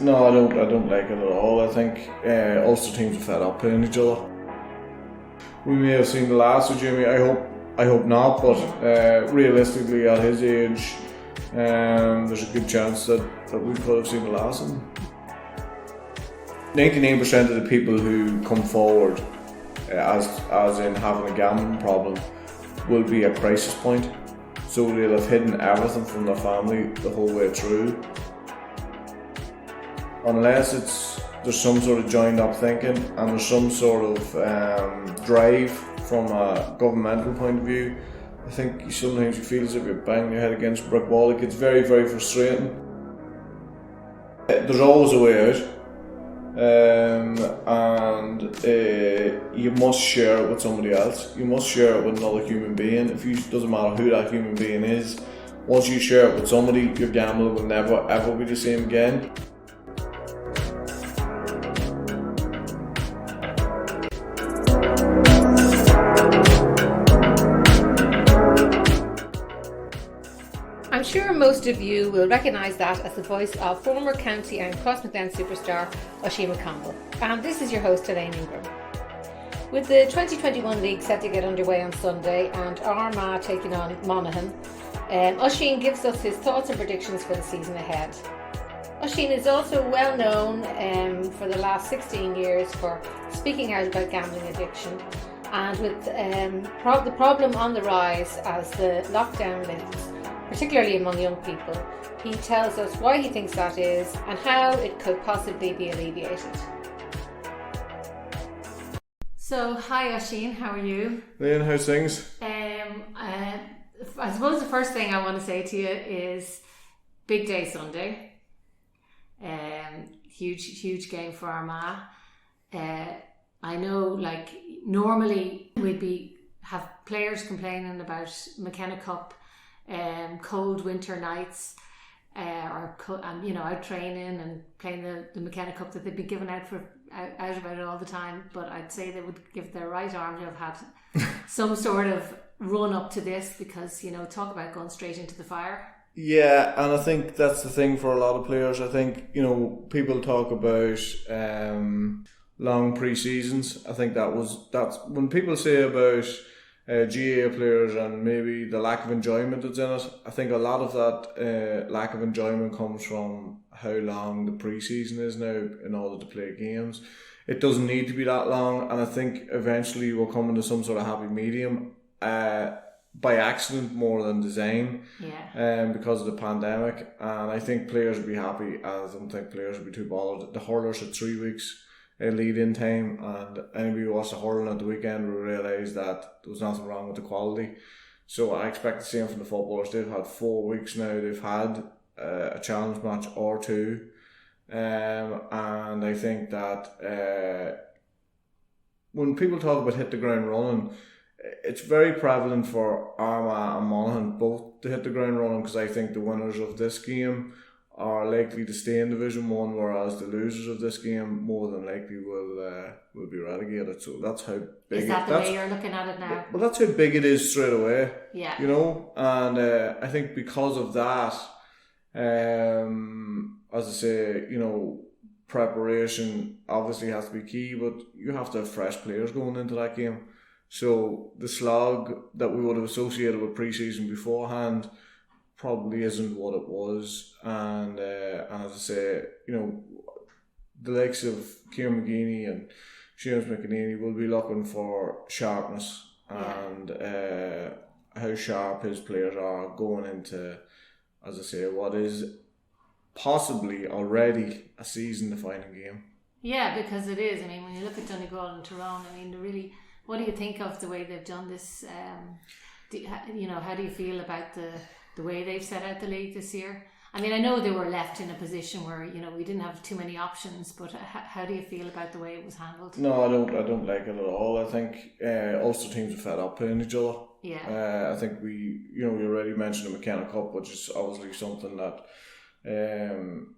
No, I don't like it at all. I think Ulster teams are fed up playing each other. We may have seen the last of Jimmy. I hope not. But realistically, at his age, there's a good chance that we could have seen the last of him. 99% of the people who come forward as in having a gambling problem will be a crisis point. So they'll have hidden everything from their family the whole way through. Unless there's some sort of joined up thinking and there's some sort of drive from a governmental point of view, I think sometimes you feel as if you're banging your head against a brick wall. It gets very, very frustrating. There's always a way out. And you must share it with somebody else. You must share it with another human being. Doesn't matter who that human being is. Once you share it with somebody, your gambling will never ever be the same again. I'm sure most of you will recognise that as the voice of former county and Crossmaglen superstar Oisín McConville. And this is your host, Elaine Ingram. With the 2021 league set to get underway on Sunday and Armagh taking on Monaghan, Oisín gives us his thoughts and predictions for the season ahead. Oisín is also well known for the last 16 years for speaking out about gambling addiction, and with the problem on the rise as the lockdown lifts, particularly among young people, he tells us why he thinks that is and how it could possibly be alleviated. So, hi Oisín, how are you? Ian, how's things? I suppose the first thing I want to say to you is big day Sunday. Huge game for Armagh. I know, like, normally we'd have players complaining about McKenna Cup, cold winter nights, out training and playing the McKenna Cup that they'd be given out about it all the time. But I'd say they would give their right arm to have had some sort of run up to this, because talk about going straight into the fire. Yeah, and I think that's the thing for a lot of players. I think people talk about long pre-seasons. I think that's when people say about GAA players and maybe the lack of enjoyment that's in it. I think a lot of that lack of enjoyment comes from how long the pre-season is now in order to play games. It doesn't need to be that long, and I think eventually we'll come into some sort of happy medium by accident more than design. Because of the pandemic, and I think players will be happy. I don't think players will be too bothered. The hurlers had 3 weeks lead-in time, and anybody who watched the hurling at the weekend will realise that there was nothing wrong with the quality. So I expect the same from the footballers. They've had 4 weeks now. They've had a challenge match or two, and I think that when people talk about hit the ground running, it's very prevalent for Armagh and Monaghan both to hit the ground running, because I think the winners of this game are likely to stay in Division 1, whereas the losers of this game more than likely will be relegated. So that's how big. Is that the way you're looking at it now? Well, that's how big it is straight away. Yeah. And I think because of that, as I say, preparation obviously has to be key, but you have to have fresh players going into that game. So the slog that we would have associated with pre-season beforehand probably isn't what it was, and as I say, the likes of Kieran McGeeney and James McInerney will be looking for sharpness and how sharp his players are going into, as I say, what is possibly already a season-defining game. Yeah, because it is. I mean, when you look at Donegal and Tyrone, I mean, really, what do you think of the way they've done this? How do you feel about the way they've set out the league this year? I mean, I know they were left in a position where we didn't have too many options, but how do you feel about the way it was handled? No, I don't like it at all. I think Ulster teams are fed up playing each other. Yeah. I think we already mentioned the McKenna Cup, which is obviously something that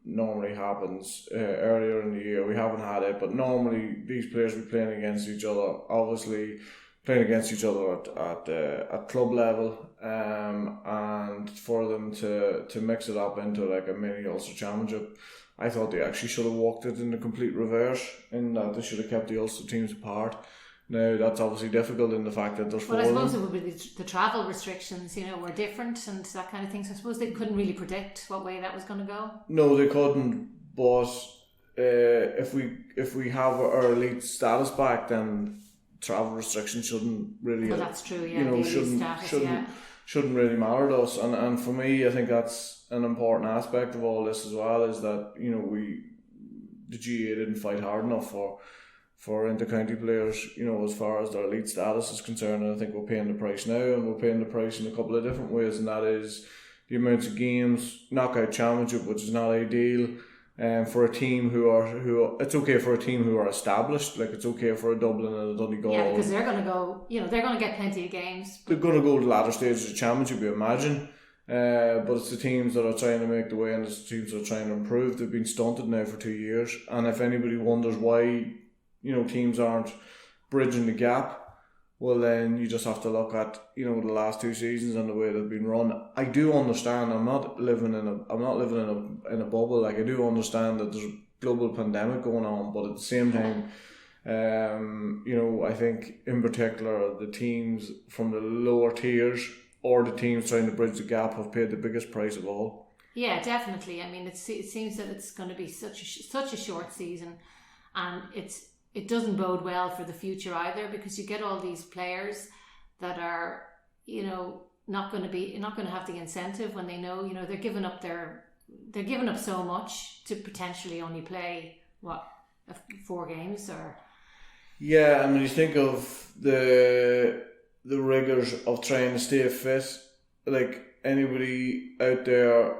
normally happens earlier in the year. We haven't had it, but normally these players be playing against each other. Obviously, playing against each other at club level, and for them to mix it up into like a mini Ulster Championship. I thought they actually should have walked it in the complete reverse, in that they should have kept the Ulster teams apart. Now, that's obviously difficult in the fact that there's four of them. Well, I suppose it would be the travel restrictions, were different and that kind of thing. So I suppose they couldn't really predict what way that was going to go. No, they couldn't. But if we have our elite status back, then travel restrictions shouldn't really. Well, that's true. Yeah, shouldn't really matter to us. And for me, I think that's an important aspect of all this as well. Is that the GAA didn't fight hard enough for inter-county players, as far as their elite status is concerned. And I think we're paying the price now, and we're paying the price in a couple of different ways, and that is the amounts of games, knockout championship, which is not ideal. For a team who it's okay for a team who are established, like it's okay for a Dublin and a Donegal. Yeah, because they're going to go, they're going to get plenty of games. They're going to go to the latter stages of the championship, you imagine. But it's the teams that are trying to make the way, and it's the teams that are trying to improve. They've been stunted now for 2 years, and if anybody wonders why teams aren't bridging the gap, well then you just have to look at the last 2 seasons and the way they've been run. I do understand. I'm not living in a bubble. Like, I do understand that there's a global pandemic going on, but at the same time, I think in particular the teams from the lower tiers or the teams trying to bridge the gap have paid the biggest price of all. Yeah, definitely. I mean, it seems that it's going to be such a short season, and it doesn't bode well for the future either, because you get all these players that are, not going to have the incentive when they know, they're giving up so much to potentially only play 4 games or. Yeah, and when you think of the rigours of trying to stay fit, like anybody out there,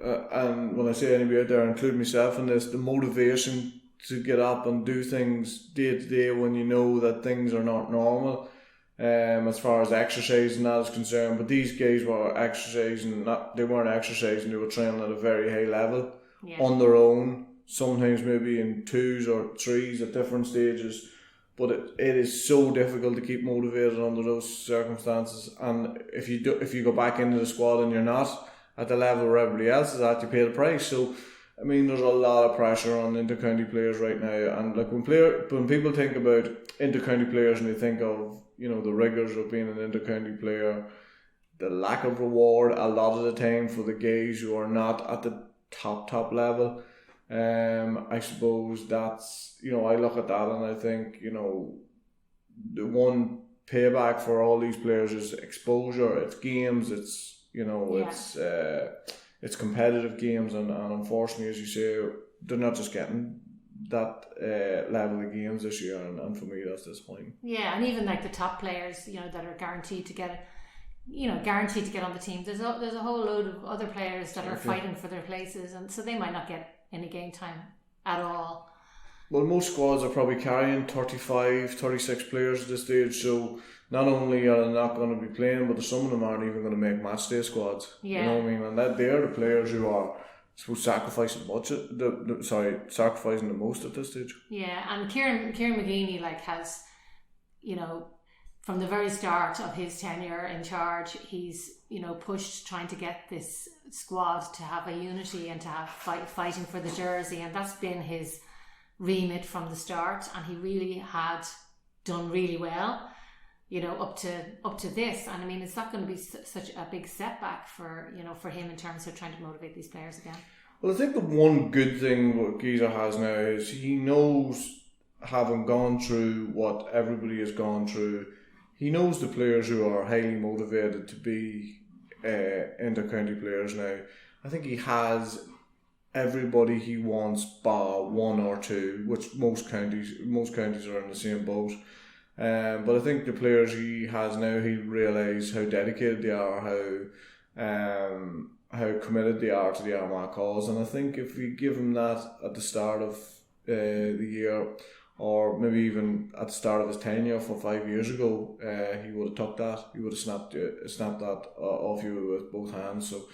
and when I say anybody out there, I include myself in this, the motivation to get up and do things day to day when you know that things are not normal, as far as exercise and that is concerned. But these guys were exercising, they weren't exercising, they were training at a very high level on their own, sometimes maybe in 2s or 3s at different stages. But it is so difficult to keep motivated under those circumstances. And if you go back into the squad and you're not at the level where everybody else is at, you pay the price. So I mean, there's a lot of pressure on inter-county players right now, and like when people think about inter-county players and they think of the rigours of being an inter-county player, the lack of reward a lot of the time for the guys who are not at the top level. I suppose that's I look at that and I think the one payback for all these players is exposure. It's games. It's it's competitive games, and unfortunately, as you say, they're not just getting that level of games this year, and for me that's disappointing. Yeah, and even like the top players, that are guaranteed to get on the team. There's a whole load of other players that are fighting for their places, and so they might not get any game time at all. Well, most squads are probably carrying 35, 36 players at this stage, so not only are they not going to be playing, but some of them aren't even going to make match day squads. Yeah. You know what I mean? And that they're the players who are sacrificing the most at this stage. Yeah, and Kieran McGeeney has, from the very start of his tenure in charge, he's pushed trying to get this squad to have a unity and to have fighting for the jersey, and that's been his remit from the start, and he really had done really well. Up to this, and I mean, it's not going to be such a big setback for him in terms of trying to motivate these players again. Well, I think the one good thing what Giza has now is he knows, having gone through what everybody has gone through, he knows the players who are highly motivated to be inter-county players now. I think he has everybody he wants, bar 1 or 2, which most counties are in the same boat. But I think the players he has now, he realise how dedicated they are, how committed they are to the Armagh cause, and I think if we give him that at the start of the year, or maybe even at the start of his tenure for 5 years ago, he would have took that. He would have snapped that off you with both hands. So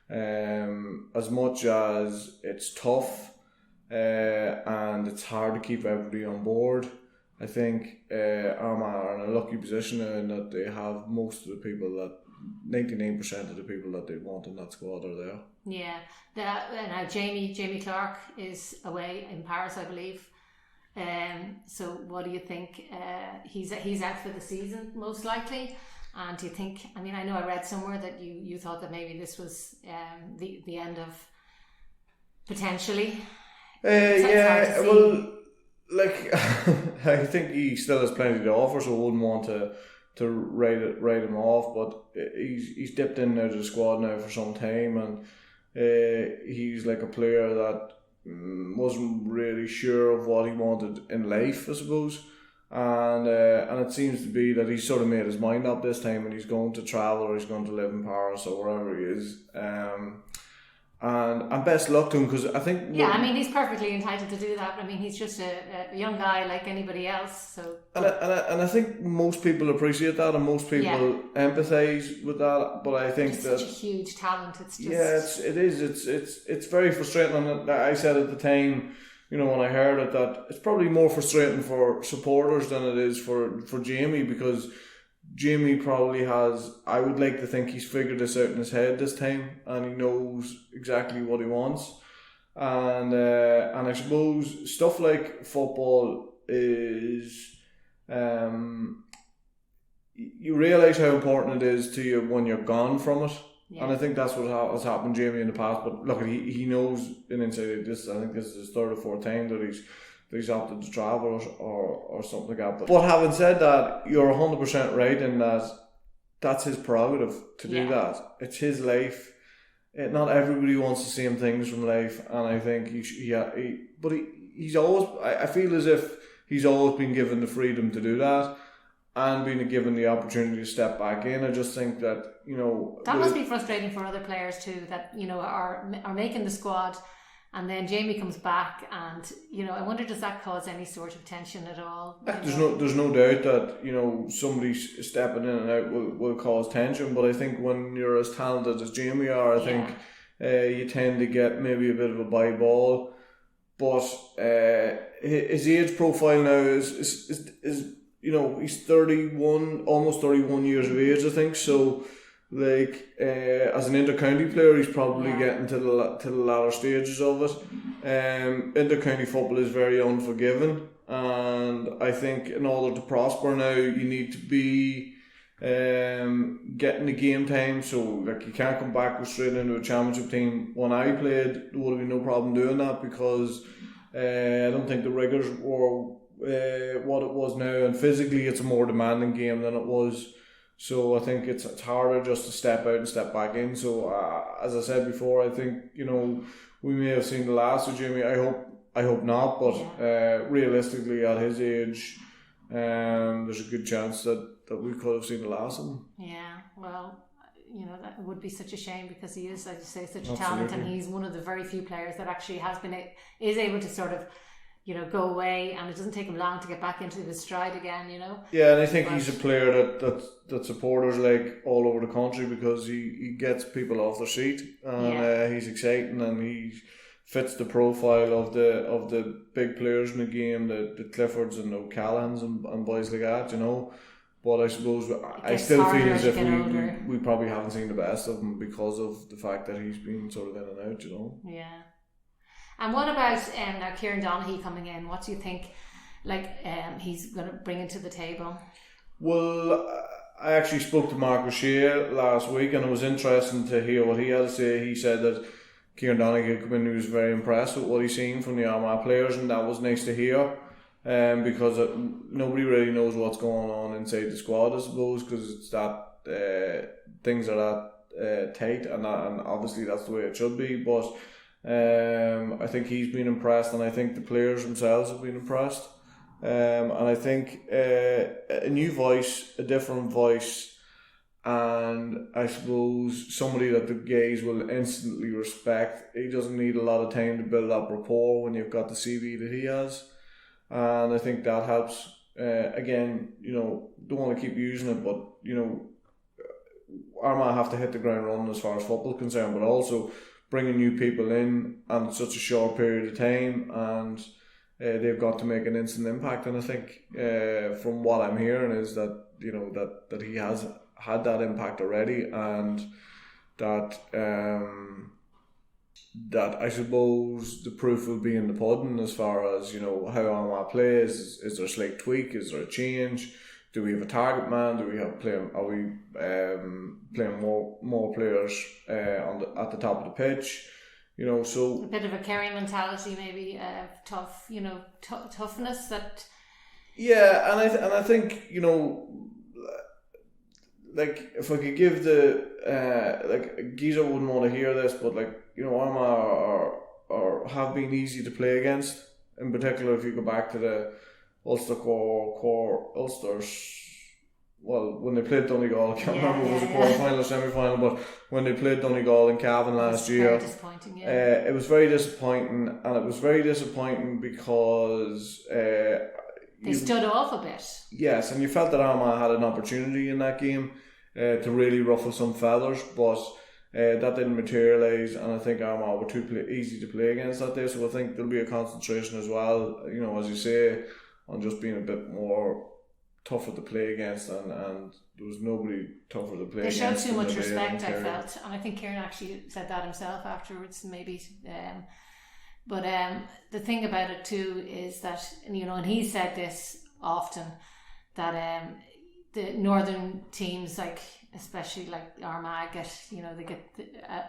as much as it's tough and it's hard to keep everybody on board, I think Armagh are in a lucky position now in that they have most of the people that 99% of the people that they want in that squad are there. Yeah. Now Jamie Clark is away in Paris, I believe. So what do you think? He's out for the season most likely. And do you think? I mean, I know I read somewhere that you thought that maybe this was the end of potentially. Yeah. Well, like I think he still has plenty to offer, so I wouldn't want to write him off. But he's dipped in now to the squad now for some time, and he's like a player that wasn't really sure of what he wanted in life, I suppose. And it seems to be that he's sort of made his mind up this time, and he's going to travel or he's going to live in Paris or wherever he is. And best luck to him, because I think... Yeah, I mean, he's perfectly entitled to do that. I mean, he's just a young guy like anybody else. So and I think most people appreciate that, and most people empathise with that. But I think it's that such a huge talent. It's just it's very frustrating. And I said at the time, you know, when I heard it, that it's probably more frustrating for supporters than it is for Jamie, because Jamie probably has, I would like to think he's figured this out in his head this time, and he knows exactly what he wants. And I suppose stuff like football is, you realise how important it is to you when you're gone from it. Yeah. And I think that's what has happened to Jamie in the past. But look, he knows in inside this. I think this is his third or fourth time that he's opted to travel or something like that. But having said that, you're 100% right in that that's his prerogative to do that. It's his life. Not everybody wants the same things from life, and I think he's always. I feel as if he's always been given the freedom to do that, and being given the opportunity to step back in. I just think that, you know, that must be frustrating for other players too, that, you know, are making the squad, and then Jamie comes back, and, you know, I wonder, does that cause any sort of tension at all? There's no doubt that, you know, somebody stepping in and out will cause tension, but I think when you're as talented as Jamie are, I think you tend to get maybe a bit of a by ball. But his age profile now is you know, he's 31, almost 31 years of age, I think. So, like, as an inter-county player, he's probably getting to the latter stages of it. Inter-county football is very unforgiving, and I think in order to prosper now, you need to be getting the game time. So, like, you can't come back straight into a championship team. When I played, there would have been no problem doing that, because I don't think the rigours were what it was now, and physically it's a more demanding game than it was. So I think it's harder just to step out and step back in. So as I said before, I think, you know, we may have seen the last of Jimmy. I hope not, but realistically at his age, there's a good chance that we could have seen the last of him. Yeah, well, you know, that would be such a shame, because he is, as you say, such a talent, and he's one of the very few players that actually is able to sort of, you know, go away, and it doesn't take him long to get back into his stride again, you know. Yeah, and I think he's a player that supporters like all over the country, because he gets people off their seat, and he's exciting, and he fits the profile of the big players in the game, the Cliffords and the O'Callaghan's and boys like that, you know. But I suppose I still feel as if we probably haven't seen the best of him, because of the fact that he's been sort of in and out, you know. Yeah. And what about now Kieran Donaghy coming in? What do you think, like, he's going to bring into the table? Well, I actually spoke to Mark O'Shea last week, and it was interesting to hear what he had to say. He said that Kieran Donaghy had come in, he was very impressed with what he's seen from the Armagh players, and that was nice to hear. Because nobody really knows what's going on inside the squad, I suppose, because it's that things are that tight, and obviously that's the way it should be. But I think he's been impressed, and I think the players themselves have been impressed. And I think a new voice, a different voice, and I suppose somebody that the gays will instantly respect. He doesn't need a lot of time to build up rapport when you've got the CV that he has, and I think that helps. Again, you know, don't want to keep using it, but, you know, Armagh have to hit the ground running as far as football is concerned, but also bringing new people in and such a short period of time, and they've got to make an instant impact. And I think from what I'm hearing is that that he has had that impact already, and that that I suppose the proof will be in the pudding as far as how Armagh plays. Is there a slight tweak? Is there a change? Do we have a target man? Do we have Are we playing more players at the top of the pitch? So a bit of a Kerry mentality, maybe tough, toughness that. Yeah, and I think like if I could give like Giza wouldn't want to hear this, but Armagh are have been easy to play against. In particular, if you go back to the Ulster Ulsters, well, when they played Donegal, I can't remember if it was a quarter-final or semi-final, but when they played Donegal in Cavan last year, very disappointing. It was very disappointing, and it was very disappointing because they stood off a bit. Yes, and you felt that Armagh had an opportunity in that game to really ruffle some feathers, but that didn't materialise, and I think Armagh were too easy to play against that day. So I think there'll be a concentration as well, as you say, on just being a bit more tougher to play against, and there was nobody tougher to play against. They showed too much respect, I felt, and I think Kieran actually said that himself afterwards, maybe. But the thing about it too is that, and he said this often, that the northern teams, especially like Armagh, they get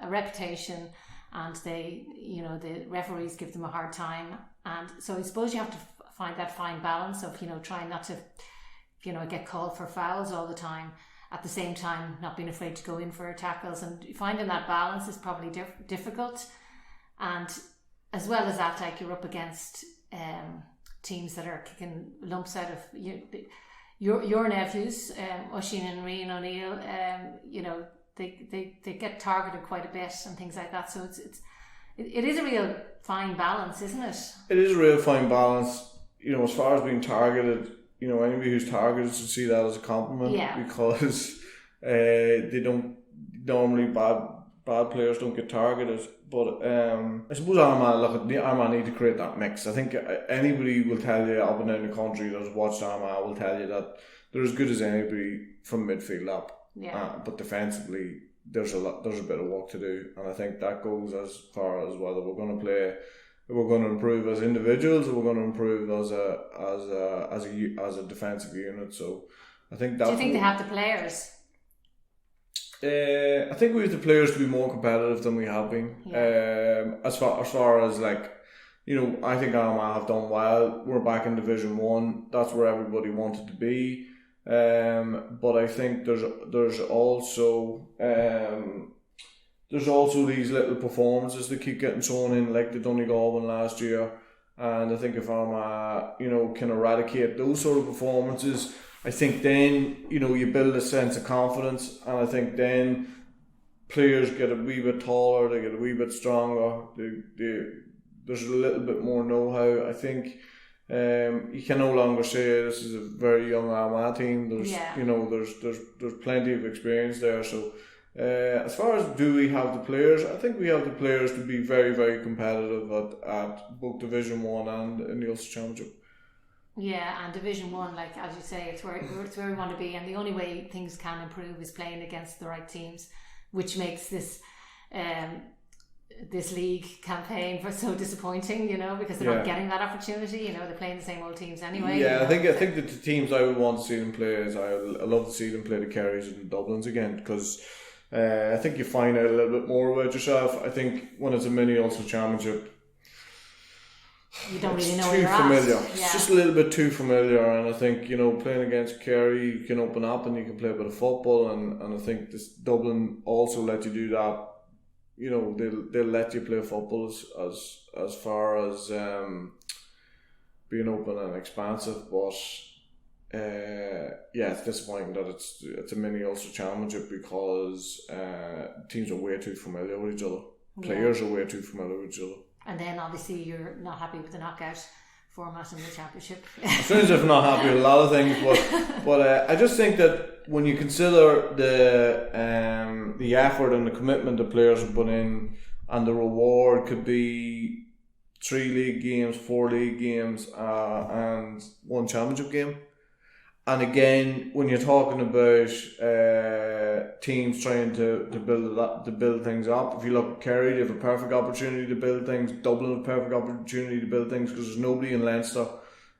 a reputation, and the referees give them a hard time, and so I suppose you have to find that fine balance of trying not to get called for fouls all the time, at the same time not being afraid to go in for tackles, and finding that balance is probably difficult. And as well as that, you're up against teams that are kicking lumps out of your nephews, Oisín and Rian O'Neill. They get targeted quite a bit and things like that. So it is a real fine balance, isn't it? It is a real fine balance. As far as being targeted, anybody who's targeted should see that as a compliment, because they don't normally bad players don't get targeted. But I suppose Armagh need to create that mix. I think anybody will tell you up and down the country that has watched Armagh will tell you that they're as good as anybody from midfield up. Yeah. But defensively, there's a bit of work to do, and I think that goes as far as whether we're going to play. We're going to improve as individuals, or we're going to improve as a defensive unit. So I think that. Do you think they have the players? I think we have the players to be more competitive than we have been. Yeah. As far as I think Armagh have done well. We're back in Division 1. That's where everybody wanted to be. But I think there's also these little performances that keep getting thrown in, like the Donegal one last year. And I think if Armagh, can eradicate those sort of performances, I think then, you build a sense of confidence, and I think then players get a wee bit taller, they get a wee bit stronger, there's a little bit more know-how. I think you can no longer say this is a very young Armagh team. There's plenty of experience there. So as far as do we have the players, I think we have the players to be very, very competitive at both Division 1 and in the Ulster Championship. Yeah, and Division 1, as you say, it's where we want to be, and the only way things can improve is playing against the right teams, which makes this league campaign so disappointing, because they're not getting that opportunity. They're playing the same old teams anyway. Yeah, I think that the teams I would want to see them play is I love to see them play the Kerrys and the Dublins again, because I think you find out a little bit more about yourself. I think when it's a mini Ulster Championship, you don't really know where you're familiar. At. It's just a little bit too familiar, and I think playing against Kerry, you can open up and you can play a bit of football, and I think this Dublin also let you do that. They'll let you play football as far as being open and expansive, but it's disappointing that it's a mini Ulster Championship, because teams are way too familiar with each other. Players are way too familiar with each other. And then obviously you're not happy with the knockout format in the championship. As soon as I'm not happy with a lot of things, but I just think that when you consider the effort and the commitment the players have put in, and the reward could be 3 league games, 4 league games, and 1 championship game. And again, when you're talking about teams trying to build things up, if you look at Kerry, they have a perfect opportunity to build things. Dublin have a perfect opportunity to build things because there's nobody in Leinster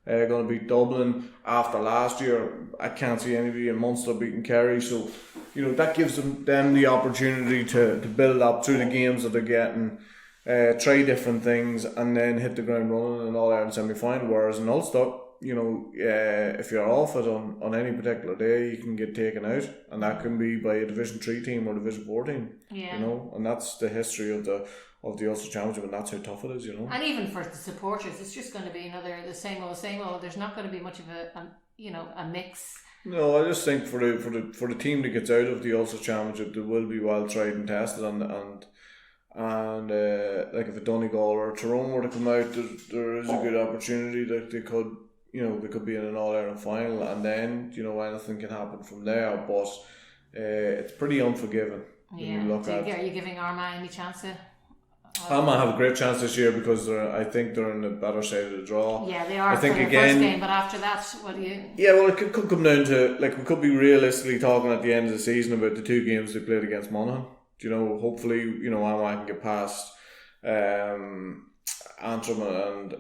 going to beat Dublin. After last year, I can't see anybody in Munster beating Kerry. So, that gives them the opportunity to build up through the games that they're getting, try different things, and then hit the ground running in an All-Ireland semi-final. Whereas in Ulster, if you're off it on any particular day, you can get taken out, and that can be by a Division 3 team or Division 4 team. Yeah. And that's the history of the Ulster Championship, and that's how tough it is. And even for the supporters, it's just going to be the same old. There's not going to be much of a mix. No, I just think for the team that gets out of the Ulster Championship, they will be well tried and tested, and like if a Donegal or a Tyrone were to come out, there is a good opportunity that they could. They could be in an All-Ireland final, and then, anything can happen from there, but it's pretty unforgiving when you look at it. Are you giving Armagh any chance to... Armagh have a great chance this year because I think they're in the better side of the draw. Yeah, they are. I think for the again, first game, but after that, what do you... Yeah, well, it could come down to, we could be realistically talking at the end of the season about the 2 games they played against Monaghan. Hopefully, Armagh can get past... Antrim and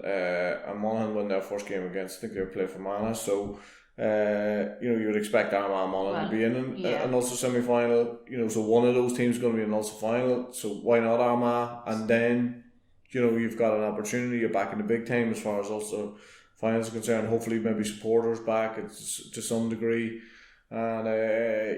Monaghan win their first game against, I think they were playing for Monaghan, so you would expect Armagh Monaghan to be in an Ulster semi-final, so one of those teams is going to be in an Ulster final, so why not Armagh? And then you've got an opportunity, you're back in the big time as far as Ulster finals are concerned, hopefully maybe supporters back to some degree, and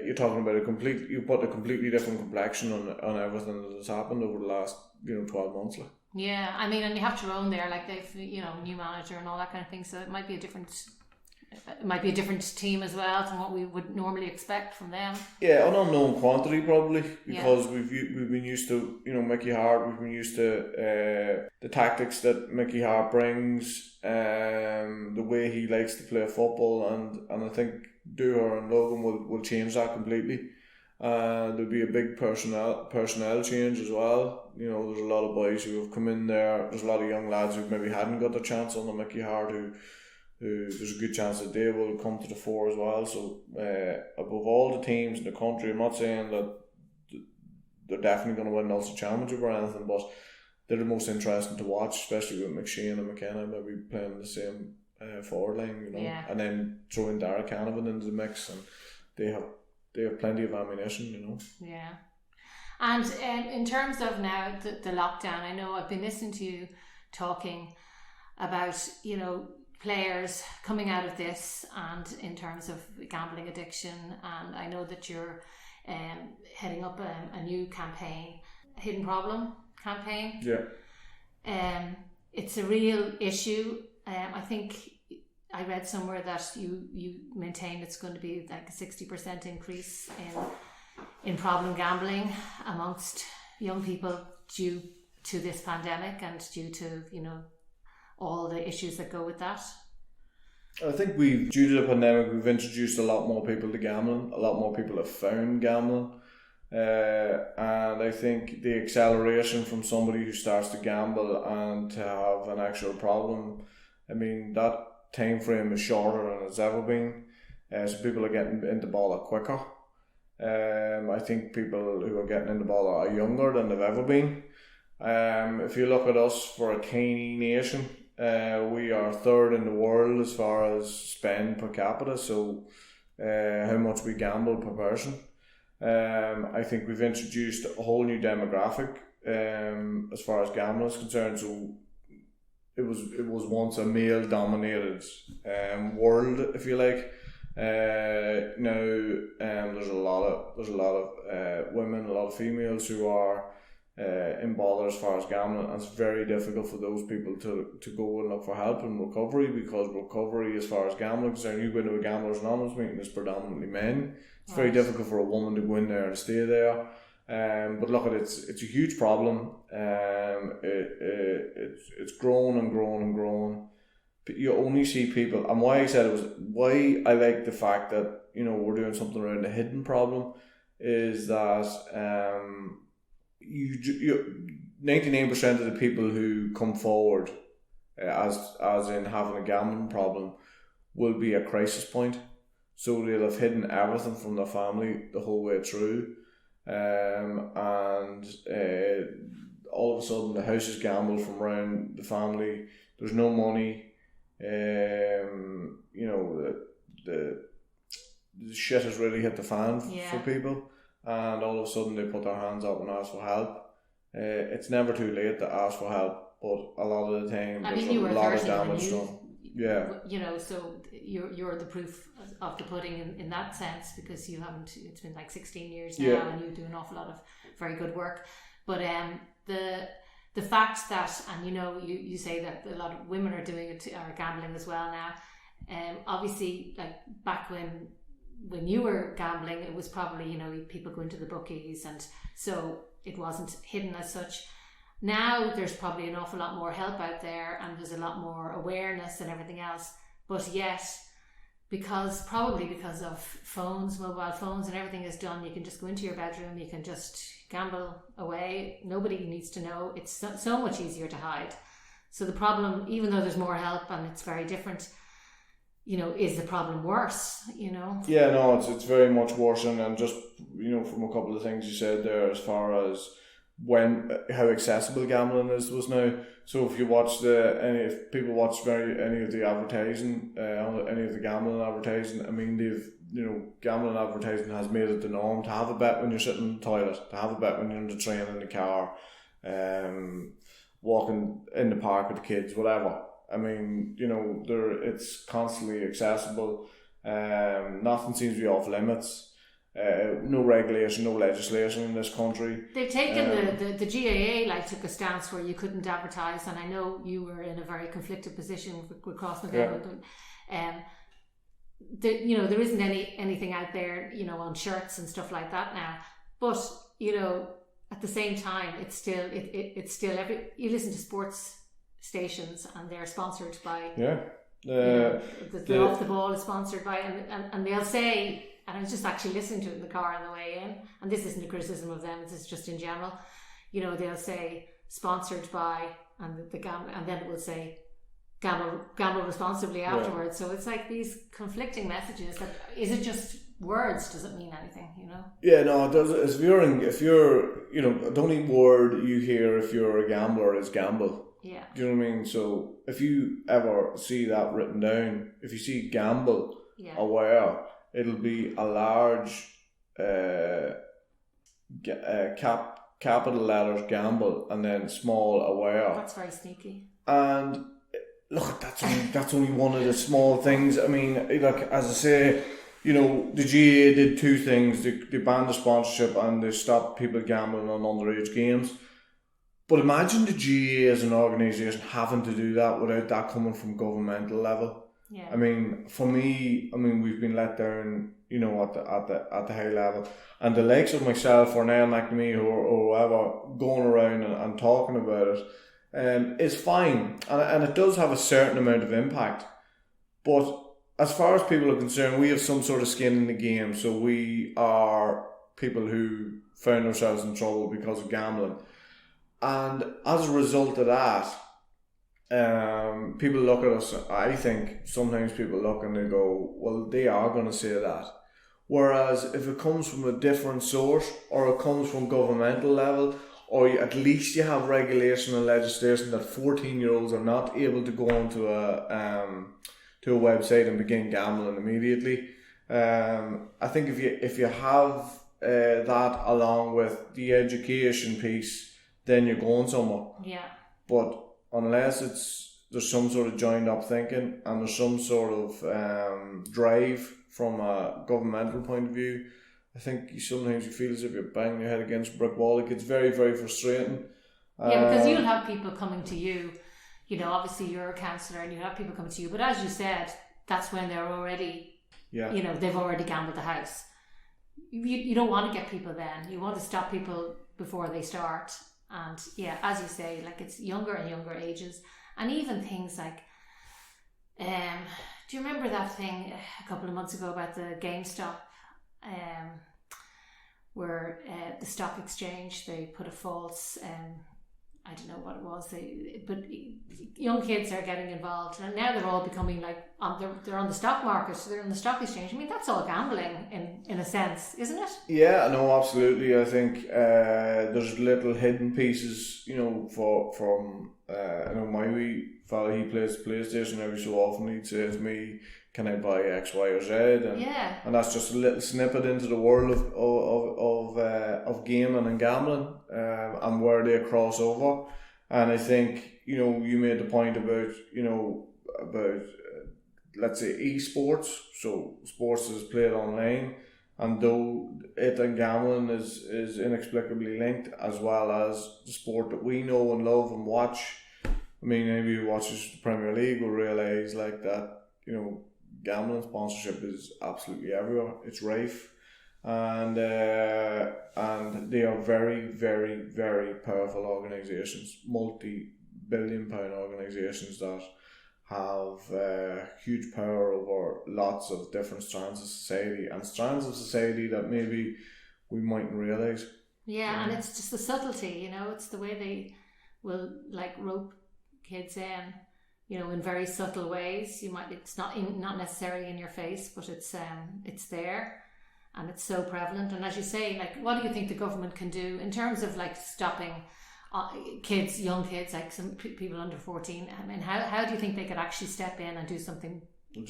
you're talking about you put a completely different complexion on everything that has happened over the last 12 months. Yeah, I mean, and you have Tyrone there, they've new manager and all that kind of thing, so it might be a different team as well from what we would normally expect from them. Yeah, an unknown quantity probably, because we've been used to Mickey Hart, we've been used to the tactics that Mickey Hart brings, the way he likes to play football, and I think Dooher and Logan will change that completely. There'll be a big personnel change as well. There's a lot of boys who have come in there. There's a lot of young lads who maybe hadn't got their chance under Mickey Hart who there's a good chance that they will come to the fore as well. So above all the teams in the country, I'm not saying that they're definitely going to win the Ulster Championship or anything, but they're the most interesting to watch, especially with McShane and McKenna maybe playing the same forward line, and then throwing Dara Canavan into the mix, and they have plenty of ammunition, Yeah. And in terms of now the lockdown, I know I've been listening to you talking about, players coming out of this, and in terms of gambling addiction, and I know that you're heading up a new campaign, Hidden Problem campaign. Yeah. It's a real issue. I think I read somewhere that you maintain it's going to be like a 60% increase in problem gambling amongst young people due to this pandemic and due to all the issues that go with that. I think due to the pandemic, we've introduced a lot more people to gambling. A lot more people have found gambling, and I think the acceleration from somebody who starts to gamble and to have an actual problem, I mean, that time frame is shorter than it's ever been, so people are getting into ball quicker. I think people who are getting into ball are younger than they've ever been. If you look at us for a tiny nation, we are third in the world as far as spend per capita, so how much we gamble per person. I think we've introduced a whole new demographic as far as gambling is concerned. So it was once a male dominated world, if you like. Now there's a lot of women, a lot of females who are in bother as far as gambling, and it's very difficult for those people to go and look for help and recovery, because recovery as far as gambling is concerned, you go into a Gamblers Anonymous meeting, it's predominantly men. It's very difficult for a woman to go in there and stay there. But look, it's a huge problem. It's grown and grown and grown. You only see people, and why I like the fact that we're doing something around the hidden problem is that 99% of the people who come forward as in having a gambling problem will be a crisis point. So they'll have hidden everything from their family the whole way through, and all of a sudden the house is gambled from around the family. There's no money. You know, the shit has really hit the fan for people, and all of a sudden they put their hands up and ask for help. It's never too late to ask for help, but a lot of the time there's a lot of damage done. Yeah, you know, so you're the proof of the pudding in that sense, because you haven't. It's been like 16 years now, and you do an awful lot of very good work. But the fact that, and you know, you say that a lot of women are doing it, are gambling as well now. Obviously, like back when you were gambling, it was probably, you know, people go into the bookies, and so it wasn't hidden as such. Now there's probably an awful lot more help out there, and there's a lot more awareness and everything else. But yet, because of phones, mobile phones, and everything is done, you can just go into your bedroom, you can just gamble away. Nobody needs to know. It's so much easier to hide. So the problem, even though there's more help and it's very different, you know, is the problem worse, you know? Yeah, no, it's very much worse. And just, you know, from a couple of things you said there, as far as how accessible gambling is to us now. So if you watch if people watch any of the advertising, any of the gambling advertising, I mean, gambling advertising has made it the norm to have a bet when you're sitting in the toilet, to have a bet when you're in the train, in the car, walking in the park with the kids, whatever. I mean, you know, it's constantly accessible. Nothing seems to be off limits. No regulation, no legislation in this country. They've taken the GAA took a stance where you couldn't advertise, and I know you were in a very conflicted position with Crossmaglen. You know, there isn't anything out there, you know, on shirts and stuff like that now. But you know, at the same time, it's still you listen to sports stations and they're sponsored by the Off the Ball is sponsored by, and they'll say. And I was just actually listening to it in the car on the way in, and this isn't a criticism of them, it's just in general. You know, they'll say sponsored by, and the gamble, and then it will say gamble responsibly afterwards. Yeah. So it's like these conflicting messages. That is it just words? Does it mean anything? You know? Yeah, no, it does. If you're, you know, the only word you hear if you're a gambler is gamble. Yeah. Do you know what I mean? So if you ever see that written down, if you see gamble, aware. It'll be a large capital letters gamble and then small aware. That's very sneaky. And look, that's only one of the small things. I mean, like as I say, you know, the GAA did two things. They banned the sponsorship and they stopped people gambling on underage games. But imagine the GAA as an organisation having to do that without that coming from governmental level. Yeah. I mean, for me, we've been let down, you know, at the high level, and the likes of myself or Niall McNamee or whoever going around and talking about it, is fine, and it does have a certain amount of impact. But as far as people are concerned, we have some sort of skin in the game, so we are people who found ourselves in trouble because of gambling, and as a result of that. People look at us, I think sometimes people look and they go, well, they are going to say that. Whereas if it comes from a different source, or it comes from governmental level, or at least you have regulation and legislation that 14-year-olds are not able to go onto to a website and begin gambling immediately. I think if you have that along with the education piece, then you're going somewhere. Yeah. But unless there's some sort of joined up thinking and there's some sort of drive from a governmental point of view, I think sometimes you feel as if you're banging your head against a brick wall. It gets very, very frustrating. Yeah, because you'll have people coming to you, you know, obviously you're a counsellor and you have people coming to you, but as you said, that's when they're already, you know, they've already gambled the house. You don't want to get people then. You want to stop people before they start. And yeah, as you say, like it's younger and younger ages, and even things like, do you remember that thing a couple of months ago about the GameStop, where the stock exchange, they put a false I don't know what it was, but young kids are getting involved, and now they're all becoming like they're on the stock market, so they're on the stock exchange. I mean, that's all gambling in a sense, isn't it? Yeah, no, absolutely. I think there's little hidden pieces, from I know my wee fella, he plays PlayStation every so often. He'd say to me, "Can I buy X, Y, or Z?" And that's just a little snippet into the world of gaming and gambling, and where they cross over. And I think you made the point about let's say esports, so sports is played online, and though it and gambling is inexplicably linked, as well as the sport that we know and love and watch. I mean, anybody who watches the Premier League will realise like that, gambling sponsorship is absolutely everywhere. It's rife, and they are very, very, very powerful organisations, multi-billion-pound organisations that have huge power over lots of different strands of society, and strands of society that maybe we mightn't realise. Yeah, and it's just the subtlety, it's the way they will like rope kids in very subtle ways. It's not necessarily in your face, but it's there, and it's so prevalent. And as you say, like, what do you think the government can do in terms of like stopping young kids, like some people under 14? I mean, how do you think they could actually step in and do something? Well,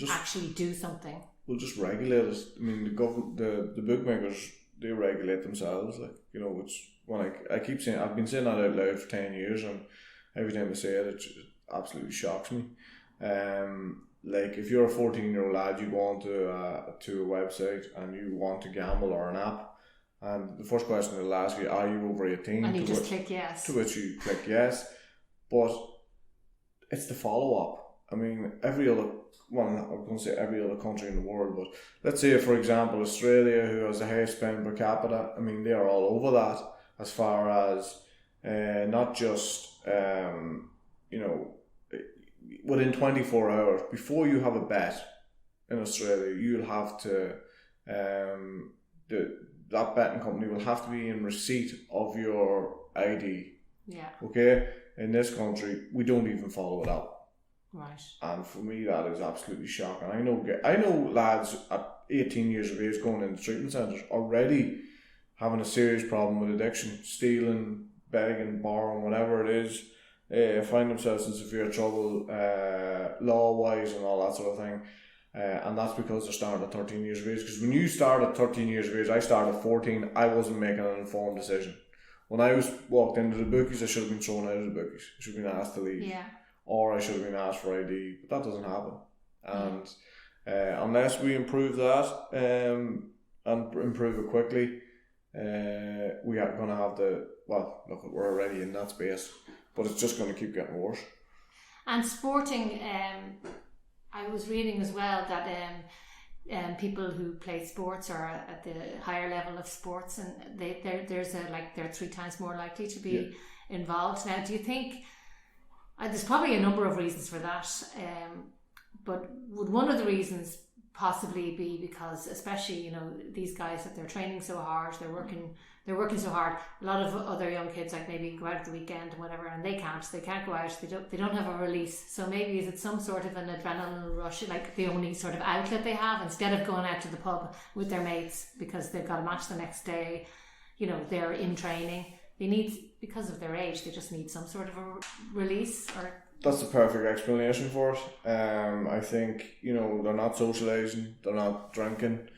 just regulate it. I mean, the government, the bookmakers, they regulate themselves. Like, it's when I keep saying, I've been saying that out loud for 10 years, and every time I say it, it absolutely shocks me. Like, if you're a 14-year-old lad, you go onto to a website and you want to gamble or an app, and the first question they'll ask you, are you over 18? And you just click yes. To which you click yes. But it's the follow-up. I mean, I'm going to say every other country in the world, but let's say, for example, Australia, who has the highest spend per capita, I mean, they are all over that as far as not just, within 24 hours, before you have a bet in Australia, you'll have to, that betting company will have to be in receipt of your ID. Yeah. Okay? In this country, we don't even follow it up. Right. And for me, that is absolutely shocking. I know lads at 18 years of age going into treatment centres already having a serious problem with addiction, stealing, begging, borrowing, whatever it is, find themselves in severe trouble, law-wise and all that sort of thing. And that's because they're starting at 13 years of age. Because when you start at 13 years of age, I started at 14, I wasn't making an informed decision. When I walked into the bookies, I should have been thrown out of the bookies. I should have been asked to leave. Yeah. Or I should have been asked for ID. But that doesn't happen. And unless we improve that and improve it quickly, we are going to have we're already in that space. But it's just going to keep getting worse. And sporting, I was reading as well that people who play sports are at the higher level of sports, and they're 3 times more likely to be involved. Now, do you think there's probably a number of reasons for that? But would one of the reasons possibly be because, especially these guys, that they're training so hard, they're working so hard. A lot of other young kids, like, maybe go out at the weekend and whatever, and they can't go out. They don't have a release. So maybe is it some sort of an adrenaline rush, like the only sort of outlet they have, instead of going out to the pub with their mates because they've got a match the next day. They're in training. They need, because of their age, they just need some sort of a release. Or that's the perfect explanation for it. I think they're not socialising, they're not drinking.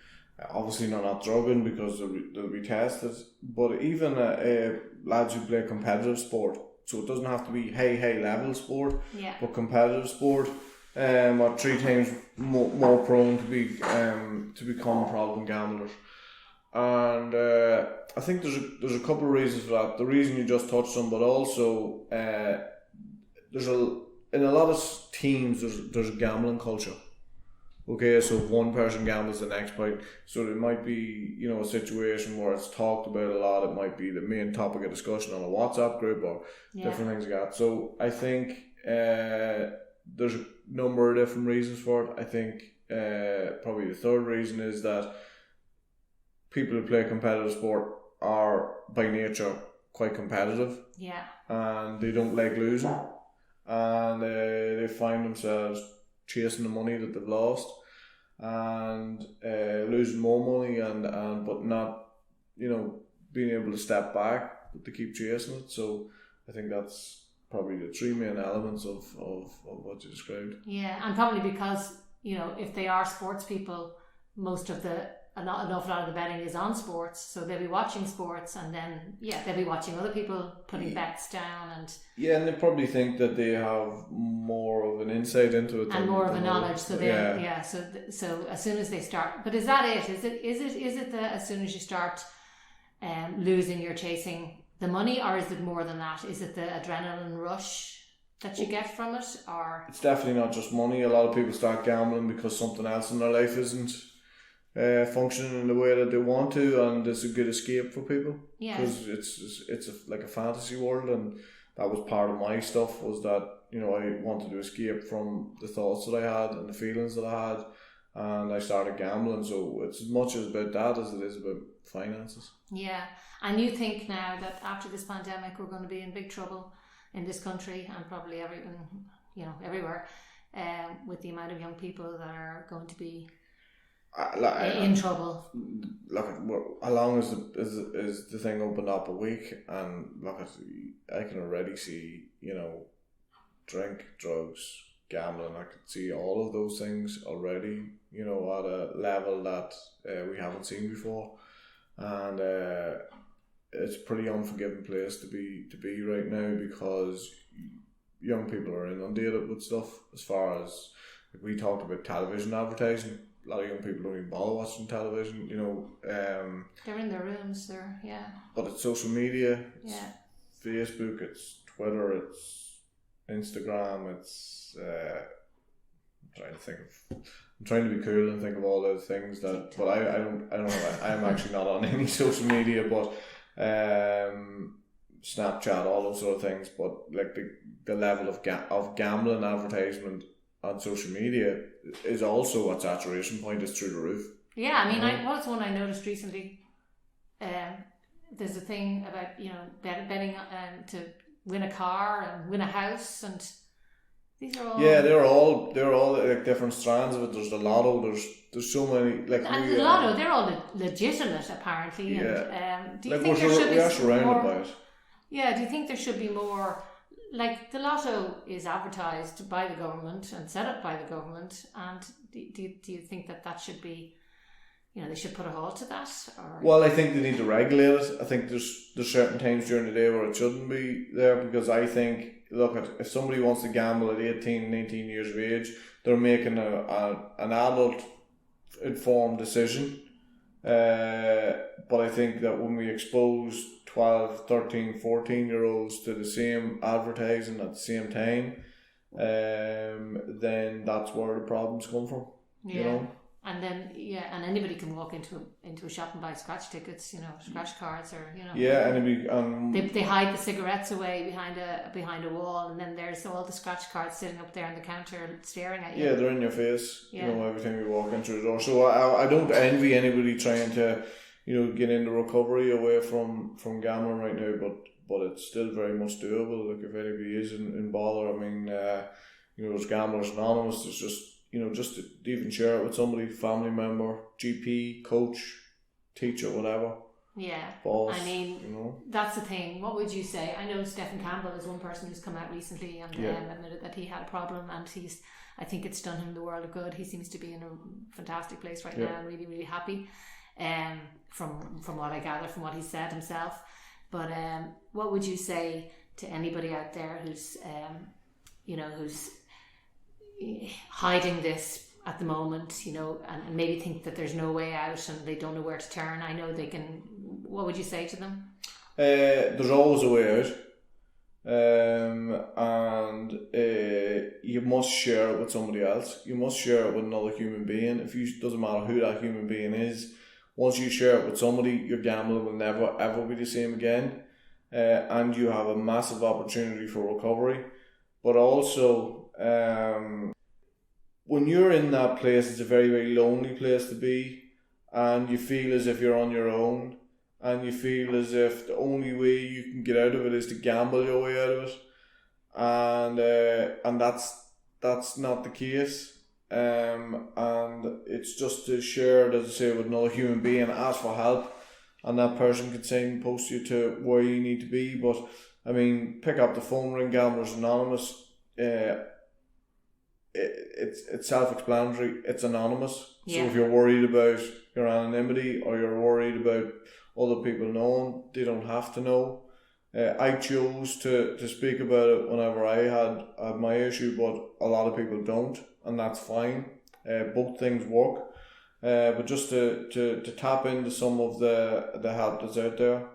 Obviously, they're not drugging because they'll be tested. But even lads who play competitive sport, so it doesn't have to be hey level sport, but competitive sport, are 3 times more prone to become problem gamblers. And I think there's a couple of reasons for that. The reason you just touched on, but also in a lot of teams there's a gambling culture. Okay, so if one person gambles, the next point. So there might be, a situation where it's talked about a lot. It might be the main topic of discussion on a WhatsApp group or different things like that. So I think there's a number of different reasons for it. I think probably the third reason is that people who play competitive sport are by nature quite competitive. Yeah. And they don't like losing. And they find themselves chasing the money that they've lost and losing more money and but not, being able to step back, but to keep chasing it. So I think that's probably the three main elements of what you described. Yeah, and probably because, if they are sports people, an awful lot of the betting is on sports, so they'll be watching sports, and then they'll be watching other people putting bets down, and they probably think that they have more of an insight into it and more of a knowledge. So so as soon as they start, but is that it? Is it that as soon as you start losing, you're chasing the money, or is it more than that? Is it the adrenaline rush that you get from it, or it's definitely not just money. A lot of people start gambling because something else in their life isn't functioning in the way that they want to, and it's a good escape for people. Because it's like a fantasy world, and that was part of my stuff, was that I wanted to escape from the thoughts that I had and the feelings that I had, and I started gambling. So it's as much as about that as it is about finances. Yeah, and you think now that after this pandemic we're going to be in big trouble in this country and probably everywhere, with the amount of young people that are going to be in trouble. Look, how long is the thing opened up a week, and look, I can already see drink, drugs, gambling. I could see all of those things already, at a level that we haven't seen before, and it's a pretty unforgiving place to be right now, because young people are inundated with stuff. As far as we talked about television advertising, a lot of young people don't even bother watching television, they're in their rooms, but it's social media, it's yeah, Facebook, it's Twitter, it's Instagram, it's I'm trying to be cool and think of all those things that, but I don't know, I'm actually not on any social media, but Snapchat, all those sort of things, but like the level of gambling advertisement on social media is also at saturation point, is through the roof. Yeah, I mean, what's one I noticed recently? There's a thing about betting to win a car and win a house, and these are all they're all like different strands of it. There's the lotto. There's so many, like, and the lotto. They're all legitimate apparently. Yeah. And do you like think there should be we're surrounded more? by it. Yeah. Do you think there should be more? Like, the lotto is advertised by the government and set up by the government, and do you think that should be, they should put a halt to that? Or? Well, I think they need to regulate it. I think there's certain times during the day where it shouldn't be there, because I think, look, if somebody wants to gamble at 18, 19 years of age, they're making an adult informed decision. But I think that when we expose 12, 13, 14-year-olds to the same advertising at the same time, then that's where the problems come from. And then and anybody can walk into a shop and buy scratch tickets, scratch cards, or they hide the cigarettes away behind a wall, and then there's all the scratch cards sitting up there on the counter staring at you. Yeah, they're in your face. Every time you walk in through the door. So I don't envy anybody trying to get into recovery away from gambling right now, but it's still very much doable. Like, if anybody is in bother, I mean, there's Gamblers Anonymous. There's just to even share it with somebody, family member, GP, coach, teacher, whatever. Yeah, boss. I mean, that's the thing. What would you say? I know Stephen Campbell is one person who's come out recently and admitted that he had a problem, and I think it's done him the world of good. He seems to be in a fantastic place right now, and really, really happy. From what I gather from what he said himself. But what would you say to anybody out there who's hiding this at the moment, and maybe think that there's no way out and they don't know where to turn? I know they can. What would you say to them? There's always a way out, and you must share it with somebody else. You must share it with another human being. Doesn't matter who that human being is. Once you share it with somebody, your gambling will never ever be the same again, and you have a massive opportunity for recovery. But also, when you're in that place, it's a very, very lonely place to be, and you feel as if you're on your own, and you feel as if the only way you can get out of it is to gamble your way out of it, and that's not the case. And it's just to share it, as I say, with another human being, ask for help, and that person can signpost you to where you need to be. But I mean, pick up the phone, ring Gamblers Anonymous. It's self-explanatory. It's anonymous. Yeah. So if you're worried about your anonymity, or you're worried about other people knowing, they don't have to know. I chose to speak about it whenever I had my issue, but a lot of people don't, and that's fine. Both things work. But just to tap into some of the help that's out there.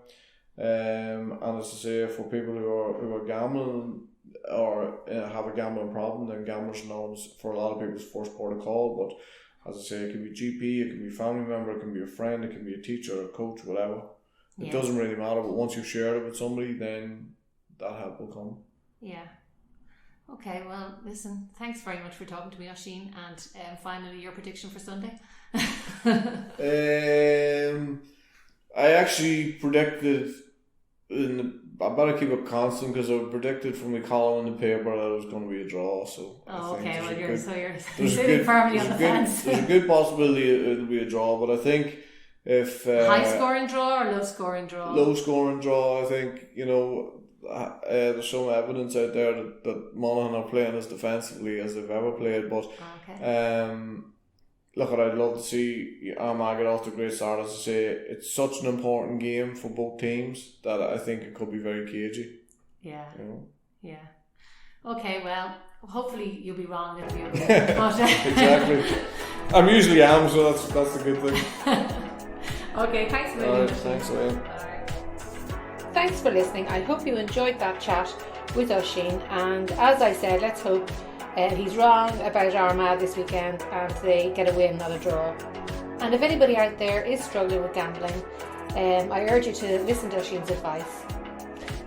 And as I say, for people who are gambling or have a gambling problem, then Gamblers Anonymous for a lot of people is first port of call. But as I say, it can be GP, it can be a family member, it can be a friend, it can be a teacher, a coach, whatever. It doesn't really matter. But once you've shared it with somebody, then that help will come. Yeah. Okay. Well, listen. Thanks very much for talking to me, Oisín. And finally, your prediction for Sunday. I actually predicted I better keep it constant, because I predicted from my column in the paper that it was going to be a draw. So okay, well you're sitting firmly on the fence. There's a good possibility it'll be a draw, but I think if high scoring draw or low scoring draw. Low scoring draw. I think there's some evidence out there that Monaghan are playing as defensively as they've ever played, but look, I'd love to see Armagh get off to a great start. As I say, it's such an important game for both teams that I think it could be very cagey. Yeah. Yeah. Okay, well, hopefully you'll be wrong. It'll be okay. Exactly. I'm usually am, so that's a good thing. Okay, thanks a million. Thanks, Wayne. Thanks for listening. I hope you enjoyed that chat with Oisín, and as I said, let's hope he's wrong about Armagh this weekend and they get a win, not a draw. And if anybody out there is struggling with gambling, I urge you to listen to Oisín's advice.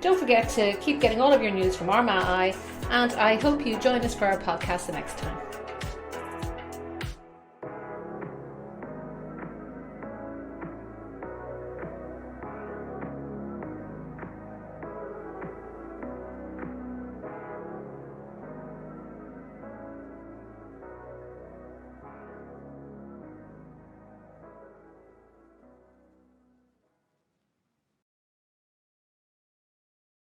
Don't forget to keep getting all of your news from Armagh GAA, and I hope you join us for our podcast the next time.